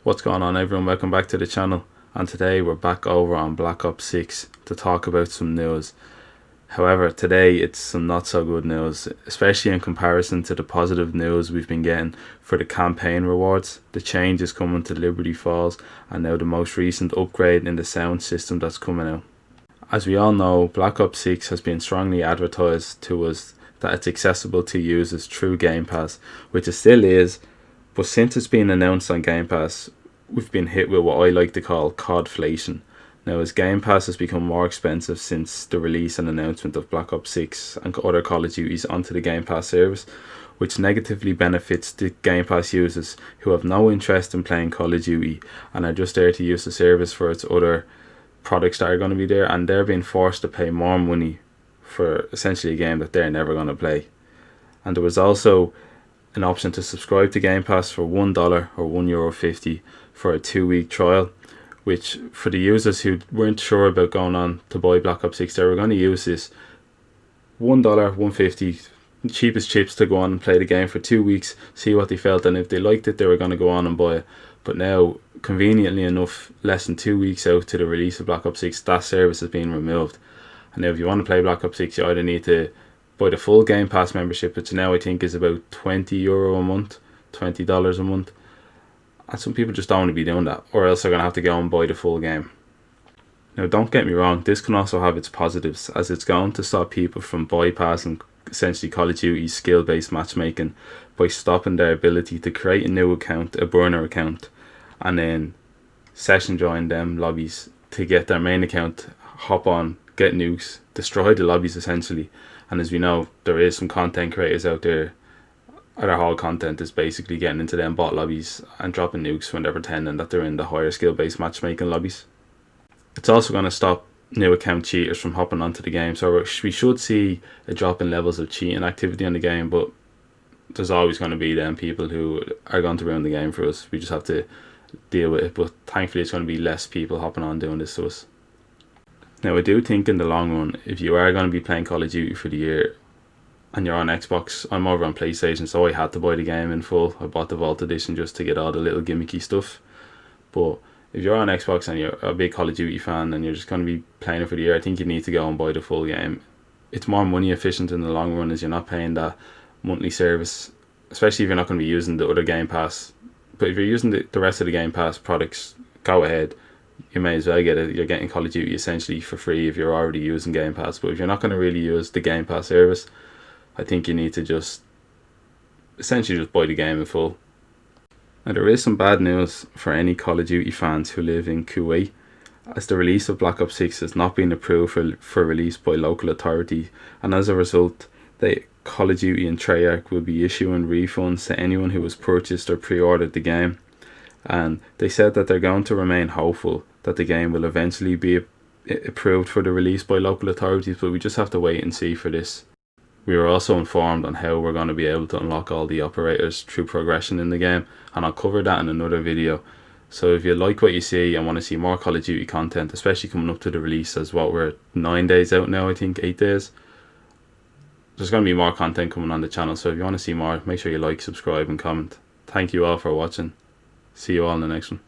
What's going on, everyone? Welcome back to the channel, and today we're back over on Black Ops 6 to talk about some news. However, today it's some not so good news, especially in comparison to the positive news we've been getting for the campaign rewards, the changes coming to Liberty Falls, and now the most recent upgrade in the sound system that's coming out. As we all know, Black Ops 6 has been strongly advertised to us that it's accessible to users through Game Pass, which it still is. But since it's been announced on Game Pass, we've been hit with what I like to call codflation. Now, as Game Pass has become more expensive since the release and announcement of Black Ops 6 and other Call of Duties onto the Game Pass service, which negatively benefits the Game Pass users who have no interest in playing Call of Duty and are just there to use the service for its other products that are going to be there, and they're being forced to pay more money for essentially a game that they're never going to play. And there was also an option to subscribe to Game Pass for $1 or €1.50 for a 2-week trial, which for the users who weren't sure about going on to buy Black Ops 6, they were going to use this $1, $1.50 cheapest chips to go on and play the game for 2 weeks, see what they felt, and if they liked it they were going to go on and buy it. But now, conveniently enough, less than 2 weeks out to the release of Black Ops 6, that service has been removed. And now if you want to play Black Ops 6, you either need to buy the full Game Pass membership, which now I think is about €20 a month, $20 a month. And some people just don't want to be doing that, or else they're going to have to go and buy the full game. Now, don't get me wrong, this can also have its positives, as it's going to stop people from bypassing essentially Call of Duty's skill-based matchmaking by stopping their ability to create a new account, a burner account, and then session join them lobbies to get their main account, hop on, get nukes, destroy the lobbies essentially. And as we know, there is some content creators out there, their whole content is basically getting into them bot lobbies and dropping nukes when they're pretending that they're in the higher skill-based matchmaking lobbies. It's also going to stop new account cheaters from hopping onto the game, so we should see a drop in levels of cheating activity on the game, but there's always going to be them people who are going to ruin the game for us. We just have to deal with it, but thankfully it's going to be less people hopping on doing this to us. Now, I do think in the long run, if you are going to be playing Call of Duty for the year and you're on Xbox, I'm over on PlayStation, so I had to buy the game in full. I bought the Vault Edition just to get all the little gimmicky stuff. But if you're on Xbox and you're a big Call of Duty fan and you're just going to be playing it for the year, I think you need to go and buy the full game. It's more money efficient in the long run, as you're not paying that monthly service, especially if you're not going to be using the other Game Pass. But if you're using the rest of the Game Pass products, go ahead. You may as well get it. You're getting Call of Duty essentially for free if you're already using Game Pass. But if you're not going to really use the Game Pass service, I think you need to just essentially just buy the game in full. Now, there is some bad news for any Call of Duty fans who live in Kuwait, as the release of Black Ops 6 has not been approved for release by local authority, and as a result, Call of Duty and Treyarch will be issuing refunds to anyone who has purchased or pre-ordered the game. And they said that they're going to remain hopeful that the game will eventually be approved for the release by local authorities, but we just have to wait and see for this. We were also informed on how we're going to be able to unlock all the operators through progression in the game, and I'll cover that in another video. So if you like what you see and want to see more Call of Duty content, especially coming up to the release, as what we're 9 days out now, I think 8 days, there's going to be more content coming on the channel. So if you want to see more, make sure you like, subscribe and comment. Thank you all for watching. See you all in the next one.